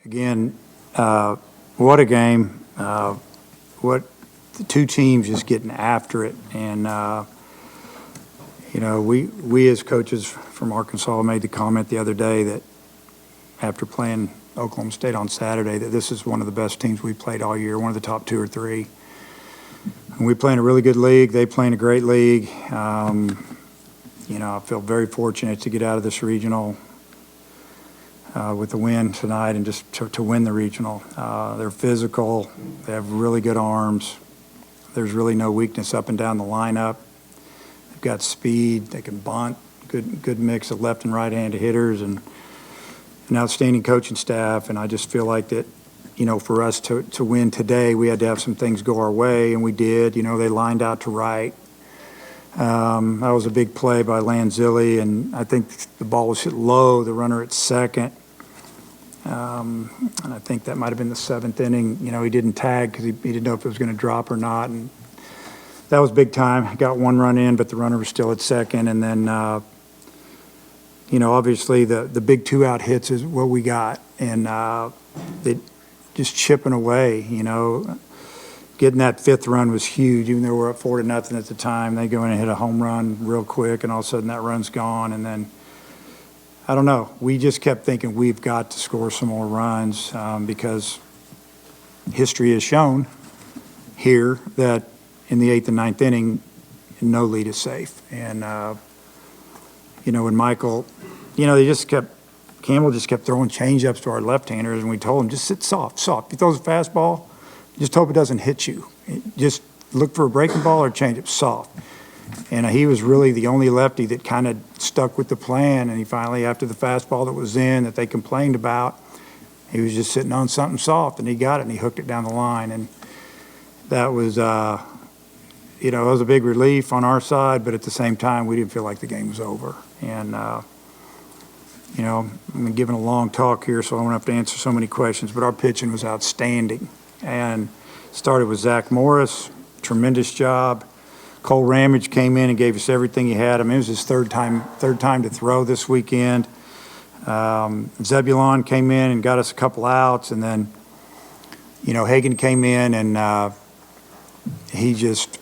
Again, what a game. What the two teams just getting after it. And, we as coaches from Arkansas made the comment the other day that after playing Oklahoma State on Saturday that this is one of the best teams we played all year, one of the top 2 or 3. And we play in a really good league. They play in a great league. I feel very fortunate to get out of this regional with the win tonight and just to win the regional. They're physical. They have really good arms. There's really no weakness up and down the lineup. They've got speed. They can bunt. Good mix of left and right-handed hitters and an outstanding coaching staff. And I just feel like that, for us to win today, we had to have some things go our way, and we did. They lined out to right. That was a big play by Lanzilli, and I think the ball was hit low, the runner at second. And I think that might have been the 7th inning. He didn't tag because he didn't know if it was going to drop or not. And that was big time. He got 1 run in, but the runner was still at second. And then, obviously the big 2-out hits is what we got. And they just chipping away, Getting that 5th run was huge, even though we're up 4-0 at the time. They go in and hit a home run real quick, and all of a sudden that run's gone. And then, I don't know, we just kept thinking we've got to score some more runs because history has shown here that in the 8th and 9th inning, no lead is safe. And, when Michael, Campbell just kept throwing change-ups to our left-handers, and we told him, just sit soft. If he throws a fastball, just hope it doesn't hit you. Just look for a breaking ball or change-up soft. And he was really the only lefty that kind of stuck with the plan, and he finally, after the fastball that was in that they complained about, he was just sitting on something soft, and he got it, and he hooked it down the line. And that was, it was a big relief on our side, but at the same time, we didn't feel like the game was over. And, I'm giving a long talk here, so I won't have to answer so many questions, but our pitching was outstanding. And started with Zach Morris, tremendous job. Kole Ramage came in and gave us everything he had. It was his third time to throw this weekend. Zebulon came in and got us a couple outs, and then, Hagen came in and he just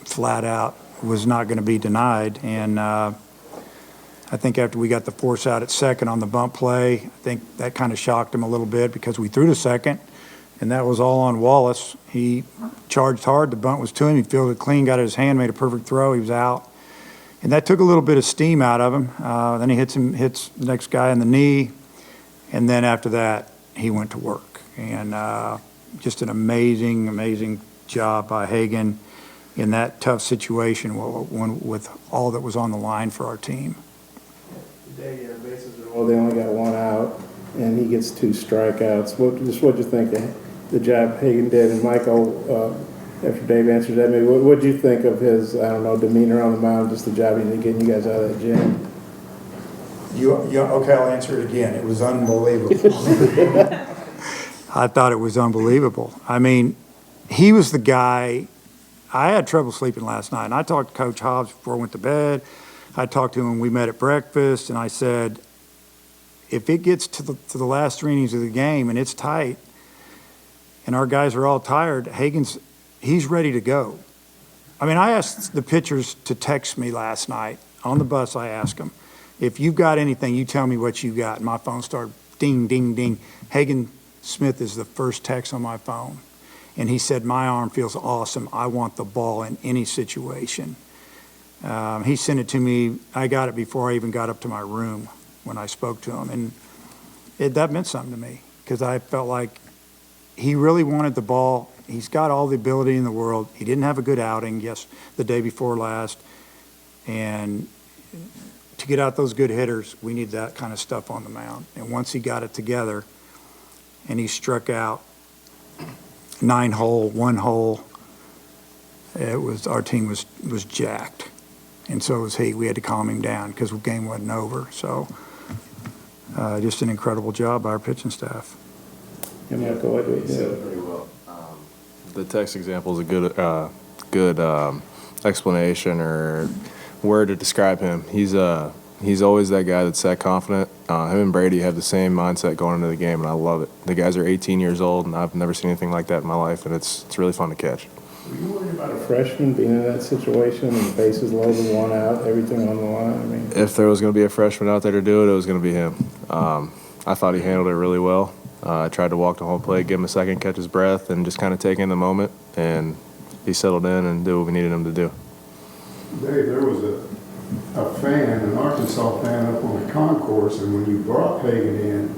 flat out was not going to be denied. And I think after we got the force out at second on the bunt play, I think that kind of shocked him a little bit because we threw to second, and that was all on Wallace. He charged hard. The bunt was to him. He fielded clean, got it in his hand, made a perfect throw. He was out. And that took a little bit of steam out of him. Then he hits the next guy in the knee, and then after that, he went to work. And just an amazing, amazing job by Hagen in that tough situation with all that was on the line for our team. Today, bases are low. They only got 1 out, and he gets 2 strikeouts. What'd you think of the job Hagen did? And Michael, after Dave answered that, maybe what'd you think of his, demeanor on the mound, just the job he did getting you guys out of that gym? Okay, I'll answer it again. It was unbelievable. I thought it was unbelievable. I mean, he was the guy. I had trouble sleeping last night, and I talked to Coach Hobbs before I went to bed. I talked to him when we met at breakfast, and I said, if it gets to the last 3 innings of the game and it's tight and our guys are all tired, he's ready to go. I mean, I asked the pitchers to text me last night. On the bus, I asked them, if you've got anything, you tell me what you got. And my phone started ding, ding, ding. Hagen Smith is the first text on my phone. And he said, my arm feels awesome. I want the ball in any situation. He sent it to me. I got it before I even got up to my room when I spoke to him. And that meant something to me because I felt like he really wanted the ball. He's got all the ability in the world. He didn't have a good outing, the day before last. And to get out those good hitters, we need that kind of stuff on the mound. And once he got it together and he struck out 9-hole, 1-hole, our team was jacked. And so was he. We had to calm him down because the game wasn't over. So just an incredible job by our pitching staff. Yeah, Michael, what do we You said it very well. The text example is a good explanation or word to describe him. He's he's always that guy that's that confident. Him and Brady have the same mindset going into the game, and I love it. The guys are 18 years old, and I've never seen anything like that in my life, and it's really fun to catch. Were you worried about a freshman being in that situation and the bases loaded, one out, everything on the line? I mean, If there was going to be a freshman out there to do it, it was going to be him. I thought he handled it really well. I tried to walk the home plate, give him a second, catch his breath, and just kind of take in the moment, and he settled in and did what we needed him to do. Dave, there was a fan, an Arkansas fan up on the concourse, and when you brought Hagen in,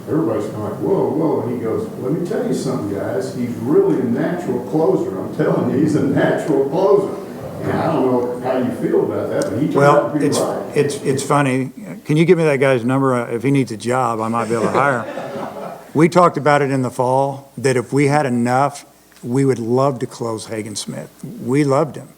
everybody's kind of like, whoa, whoa, and he goes, let me tell you something, guys, he's really a natural closer. I'm telling you, he's a natural closer. And I don't know how you feel about that, but he turned out to be right. It's funny. Can you give me that guy's number? If he needs a job, I might be able to hire him. We talked about it in the fall, that if we had enough, we would love to close Hagen Smith. We loved him.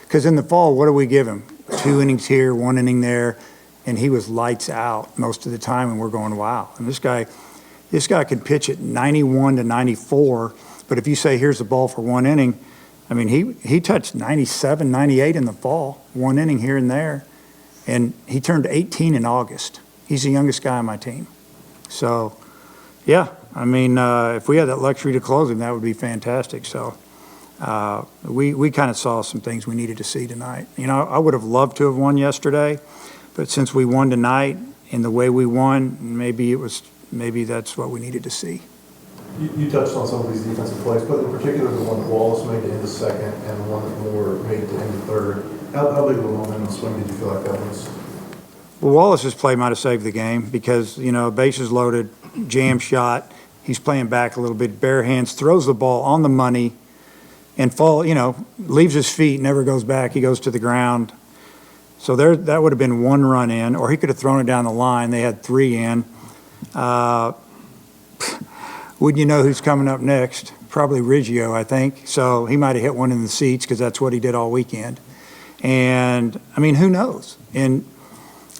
Because in the fall, what do we give him? 2 innings here, 1 inning there, and he was lights out most of the time, and we're going, wow. And this guy could pitch at 91 to 94, but if you say, here's the ball for 1 inning, I mean, he touched 97, 98 in the fall, 1 inning here and there, and he turned 18 in August. He's the youngest guy on my team. So, yeah, I mean, if we had that luxury to close him, that would be fantastic. So we kind of saw some things we needed to see tonight. You know, I would have loved to have won yesterday, but since we won tonight and the way we won, maybe that's what we needed to see. You touched on some of these defensive plays, but in particular the one that Wallace made to end the second and the one that Moore made to end the third. How big of a momentum swing did you feel like that was? Well, Wallace's play might have saved the game because, you know, bases loaded, jam shot. He's playing back a little bit, bare hands, throws the ball on the money and leaves his feet, never goes back. He goes to the ground. So that would have been 1 run in, or he could have thrown it down the line. They had 3 in. Wouldn't you know who's coming up next? Probably Riggio, I think. So he might have hit one in the seats because that's what he did all weekend. And, I mean, who knows? And,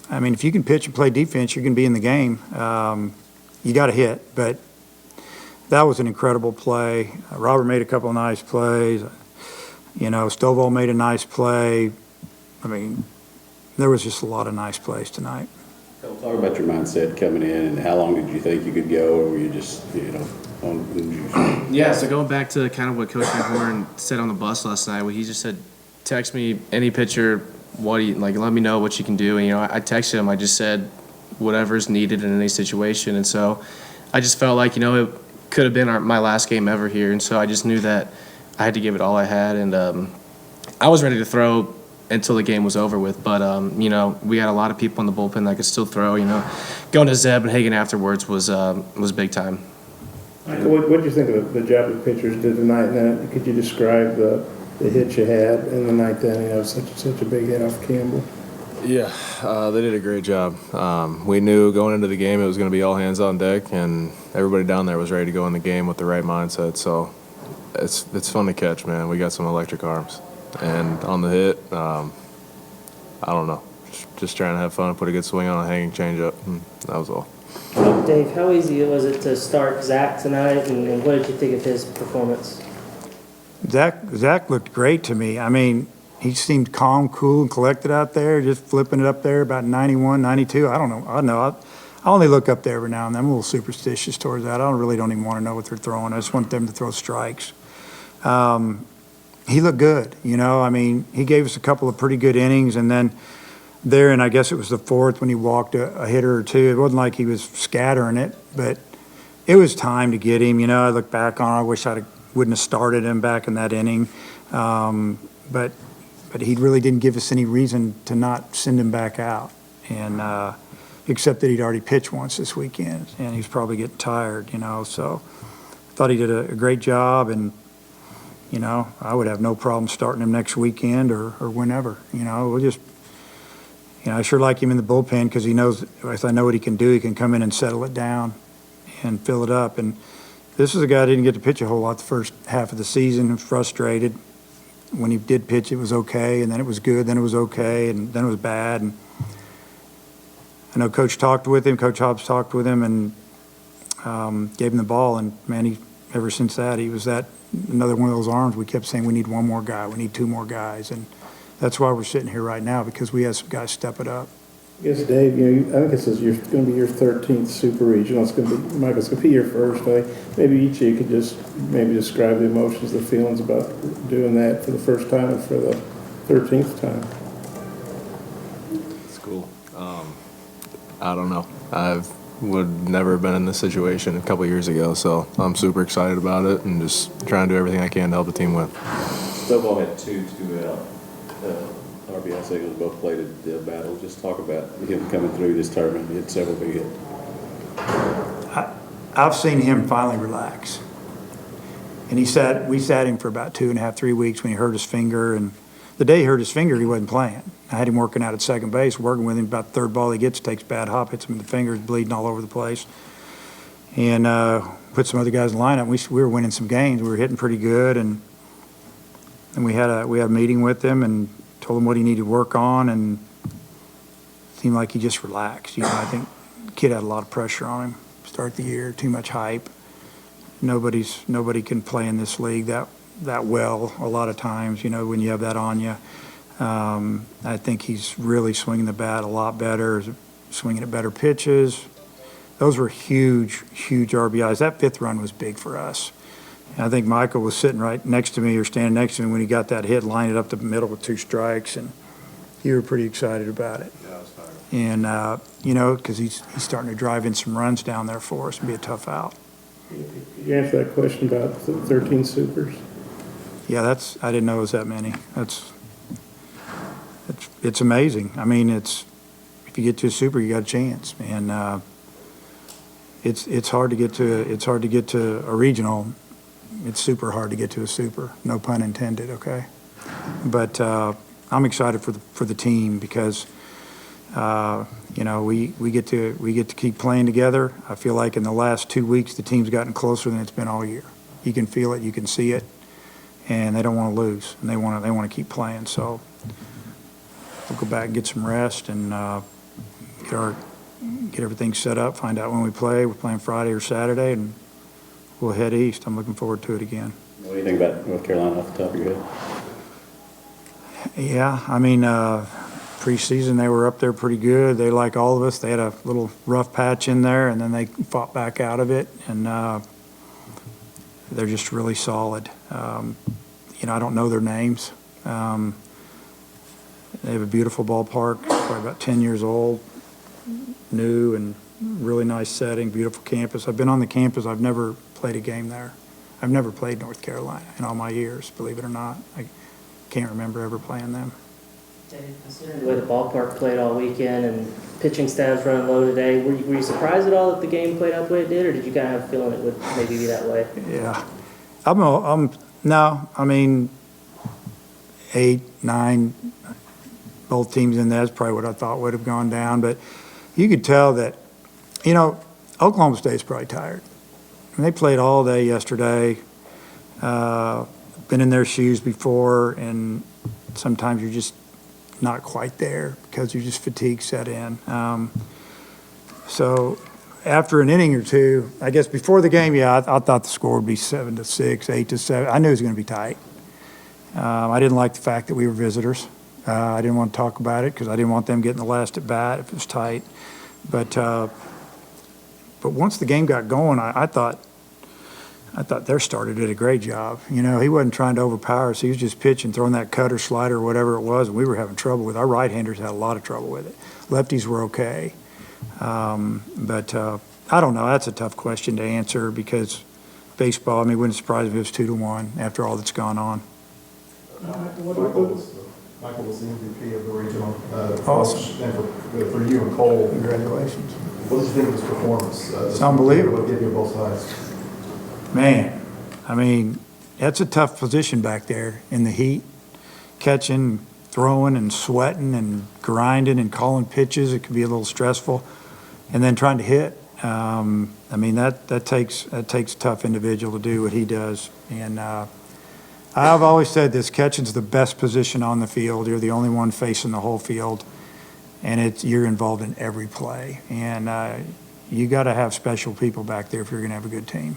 I mean, if you can pitch and play defense, you can be in the game. You got to hit. But that was an incredible play. Robert made a couple of nice plays. You know, Stovall made a nice play. I mean, there was just a lot of nice plays tonight. Talk about your mindset coming in, and how long did you think you could go, or were you just, Yeah, so going back to kind of what Coach McHorn said on the bus last night, he just said, text me any pitcher, let me know what you can do. And, you know, I texted him, I just said whatever's needed in any situation. And so I just felt like, you know, it could have been my last game ever here. And so I just knew that I had to give it all I had. And I was ready to throw until the game was over with. But, you know, we had a lot of people in the bullpen that could still throw, you know. Going to Zeb and Hagen afterwards was big time. Michael, what did you think of the job the pitchers did tonight? And then could you describe the hit you had in the ninth inning? That was such a big hit off Campbell. Yeah, they did a great job. We knew going into the game it was going to be all hands on deck, and everybody down there was ready to go in the game with the right mindset. So it's fun to catch, man. We got some electric arms. And on the hit, I don't know, just trying to have fun and put a good swing on a hanging changeup. That was all. Dave, how easy was it to start Zach tonight, and what did you think of his performance? Zach looked great to me. I mean, he seemed calm, cool, and collected out there, just flipping it up there about 91, 92. I don't know. I only look up there every now and then. I'm a little superstitious towards that. I really don't even want to know what they're throwing. I just want them to throw strikes. He looked good, you know. I mean, he gave us a couple of pretty good innings, and then there, and I guess it was the fourth when he walked a hitter or two. It wasn't like he was scattering it, but it was time to get him. You know, I look back on it. I wish I wouldn't have started him back in that inning. But he really didn't give us any reason to not send him back out, and except that he'd already pitched once this weekend, and he's probably getting tired, you know. So I thought he did a great job, and, you know, I would have no problem starting him next weekend or whenever. You know, we'll just, you know, I sure like him in the bullpen because he knows, if I know what he can do, he can come in and settle it down and fill it up. And this is a guy that didn't get to pitch a whole lot the first half of the season, frustrated. When he did pitch, it was okay, and then it was good, then it was okay, and then it was bad. And I know Coach Hobbs talked with him and gave him the ball, and, man, ever since that, he was another one of those arms. We kept saying we need one more guy, we need 2 more guys, and that's why we're sitting here right now, because we had some guys step it up. I guess, Dave, I think this is going to be your 13th Super Regional. It's going to be, Michael, it's going to be your first. Maybe each of you could just maybe describe the emotions, the feelings about doing that for the first time and for the 13th time. It's cool. I don't know. Would never have been in this situation a couple years ago, so I'm super excited about it and just trying to do everything I can to help the team win. Stovall had two RBI singles, both played at the battle. Just talk about him coming through this tournament. He had several big hits. I've seen him finally relax. And we sat him for about 2.5, 3 weeks when he hurt his finger. And the day he hurt his finger, he wasn't playing. I had him working out at second base, working with him. About the third ball he gets, takes a bad hop, hits him in the fingers, bleeding all over the place. And put some other guys in the lineup. We were winning some games. We were hitting pretty good. And we had a meeting with him and told him what he needed to work on, and it seemed like he just relaxed. I think the kid had a lot of pressure on him. Start the year, too much hype. Nobody can play in this league that well a lot of times, when you have that on you. I think he's really swinging the bat a lot better, swinging at better pitches. Those were huge, huge RBIs. That fifth run was big for us. And I think Michael was sitting right next to me or standing next to me when he got that hit, lined it up the middle with 2 strikes, and you were pretty excited about it. Yeah, I was tired. And, because he's starting to drive in some runs down there for us and be a tough out. You answer that question about the 13 Supers? Yeah, I didn't know it was that many. It's amazing. I mean, if you get to a Super, you got a chance. And it's hard to get to a regional. It's super hard to get to a Super. No pun intended. Okay, but I'm excited for the team because we get to keep playing together. I feel like in the last 2 weeks the team's gotten closer than it's been all year. You can feel it, you can see it, and they don't want to lose, and they want to keep playing. So we'll go back and get some rest and get everything set up. Find out when we play. We're playing Friday or Saturday, and we'll head east. I'm looking forward to it again. What do you think about North Carolina off the top of your head? Yeah, I mean, preseason they were up there pretty good. They, like all of us, they had a little rough patch in there, and then they fought back out of it, and they're just really solid. I don't know their names. They have a beautiful ballpark, probably about 10 years old, new and really nice setting, beautiful campus. I've been on the campus. I've never played a game there. I've never played North Carolina in all my years, believe it or not. I can't remember ever playing them. Dave, considering the way the ballpark played all weekend and pitching staffs running low today, were you surprised at all that the game played out the way it did, or did you kind of have a feeling it would maybe be that way? Yeah. No, I mean, 8, 9, both teams in there is probably what I thought would have gone down. But you could tell that, Oklahoma State's probably tired. And they played all day yesterday, been in their shoes before, and sometimes you're just not quite there because you're just fatigue set in. So after an inning or two, I guess before the game, I thought the score would be 7-6, 8-7. I knew it was going to be tight. I didn't like the fact that we were visitors. I didn't want to talk about it because I didn't want them getting the last at bat if it was tight. But once the game got going, I thought their starter did a great job. He wasn't trying to overpower us. He was just pitching, throwing that cutter, slider, or whatever it was, and we were having trouble with it. Our right-handers had a lot of trouble with it. Lefties were okay. But I don't know. That's a tough question to answer because baseball, it wouldn't surprise me if it was 2-1 after all that's gone on. Michael was the MVP of the regional. Awesome. And for you and Kole. Congratulations. What did you think of his performance? It's unbelievable. What gave you both sides? Man, that's a tough position back there in the heat, catching, throwing, and sweating, and grinding, and calling pitches. It can be a little stressful, and then trying to hit. That takes a tough individual to do what he does. And I've always said this: catching's the best position on the field. You're the only one facing the whole field, and you're involved in every play. And you got to have special people back there if you're going to have a good team.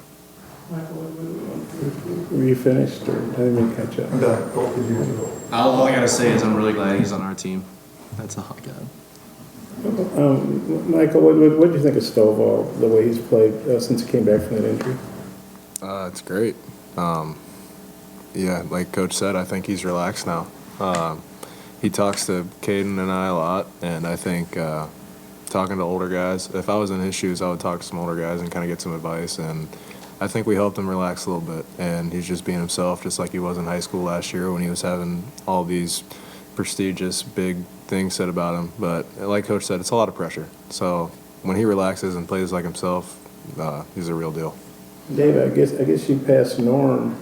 Were you finished, or I didn't mean to catch up? All I gotta say is I'm really glad he's on our team. That's all I got. Michael, what do you think of Stovall, the way he's played since he came back from that injury? It's great. Yeah, like Coach said, I think he's relaxed now. He talks to Caden and I a lot, and I think talking to older guys, if I was in his shoes, I would talk to some older guys and kind of get some advice, and I think we helped him relax a little bit, and he's just being himself, just like he was in high school last year when he was having all these prestigious, big things said about him. But like Coach said, it's a lot of pressure. So when he relaxes and plays like himself, he's a real deal. Dave, I guess you passed Norm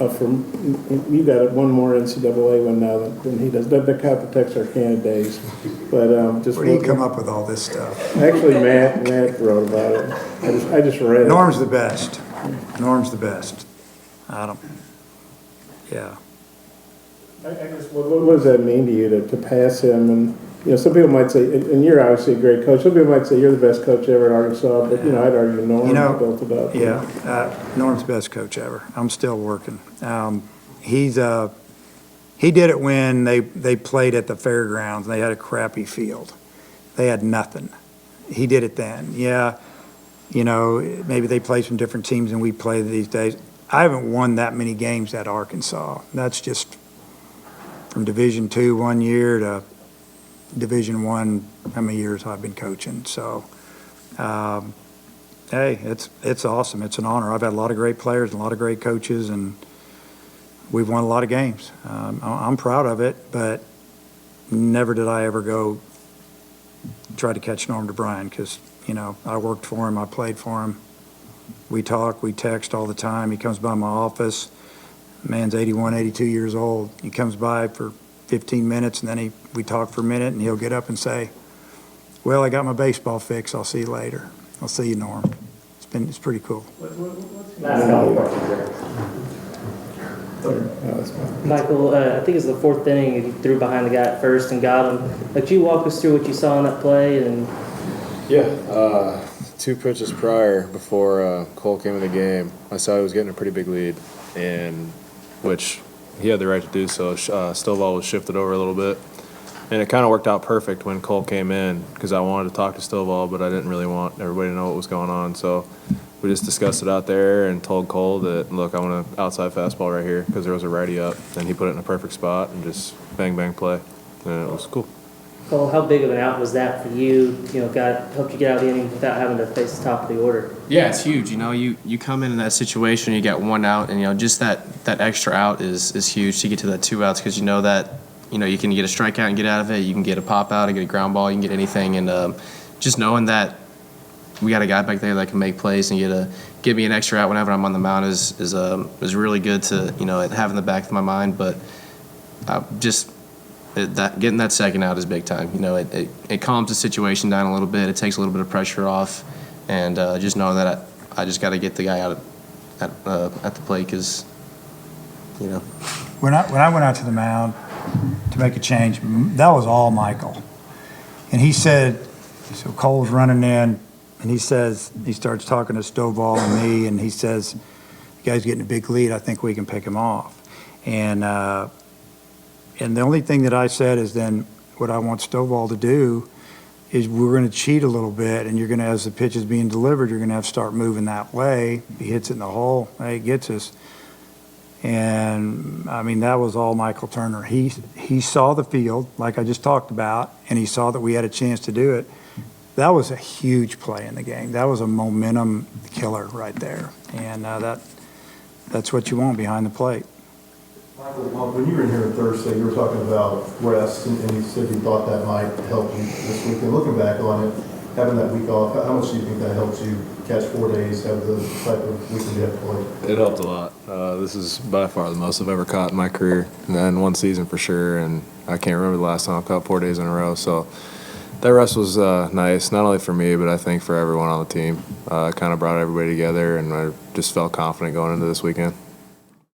you got one more NCAA one now than he does. That count the Texarkana days, but just Where do you come up with all this stuff? Actually, Matt wrote about it. I just read it. Norm's the best. Norm's the best. Yeah. I guess what does that mean to you to pass him? And some people might say, and you're obviously a great coach. Some people might say you're the best coach ever at Arkansas, but I'd argue Norm built it up. Yeah, Norm's the best coach ever. I'm still working. He did it when they played at the fairgrounds. They had a crappy field. They had nothing. He did it then. Yeah, maybe they play some different teams than we play these days. I haven't won that many games at Arkansas. That's just from Division II 1 year to Division I, how many years I've been coaching. So, hey, it's awesome. It's an honor. I've had a lot of great players and a lot of great coaches, and we've won a lot of games. I'm proud of it, but never did I ever go try to catch Norm DeBryan because, I worked for him. I played for him. We talk, we text all the time. He comes by my office. Man's 81, 82 years old. He comes by for 15 minutes, and then we talk for a minute, and he'll get up and say, well, I got my baseball fix. I'll see you later. I'll see you, Norm. It's pretty cool. Michael, I think it's the fourth inning, and you threw behind the guy at first and got him. Could you walk us through what you saw in that play? And Yeah, 2 pitches prior, before Cole came in the game, I saw he was getting a pretty big lead, and which he had the right to do so. Stovall was shifted over a little bit, and it kind of worked out perfect when Cole came in because I wanted to talk to Stovall, but I didn't really want everybody to know what was going on. So we just discussed it out there and told Cole that, look, I want an outside fastball right here because there was a righty up, and he put it in a perfect spot and just bang, bang play, and it was cool. Cole, how big of an out was that for you? Helped you get out of the inning without having to face the top of the order. Yeah, it's huge. You come in that situation, you get 1 out, and just that extra out is huge to get to that 2 outs because that you can get a strikeout and get out of it. You can get a pop out and get a ground ball. You can get anything, and just knowing that we got a guy back there that can make plays and give me an extra out whenever I'm on the mound is really good to have in the back of my mind. But getting that second out is big time. It calms the situation down a little bit. It takes a little bit of pressure off, and just knowing that I just got to get the guy out at the plate because, When I went out to the mound to make a change, that was all Michael. And he said, so Cole's running in, and he starts talking to Stovall and me, and he says, the guy's getting a big lead. I think we can pick him off. And the only thing that I said is then what I want Stovall to do is we're going to cheat a little bit, and you're going to, as the pitch is being delivered, you're going to have to start moving that way. He hits it in the hole, hey, it gets us. And, that was all Michael Turner. He saw the field, like I just talked about, and he saw that we had a chance to do it. That was a huge play in the game. That was a momentum killer right there. And that's what you want behind the plate. Michael, when you were in here on Thursday, you were talking about rest, and you said you thought that might help you this week. And looking back on it, having that week off, how much do you think that helps you catch 4 days, have the type of weekend you have to play? It helped a lot. This is by far the most I've ever caught in my career, and 1 season for sure. And I can't remember the last time I've caught 4 days in a row. So that rest was nice, not only for me, but I think for everyone on the team. Kind of brought everybody together, and I just felt confident going into this weekend.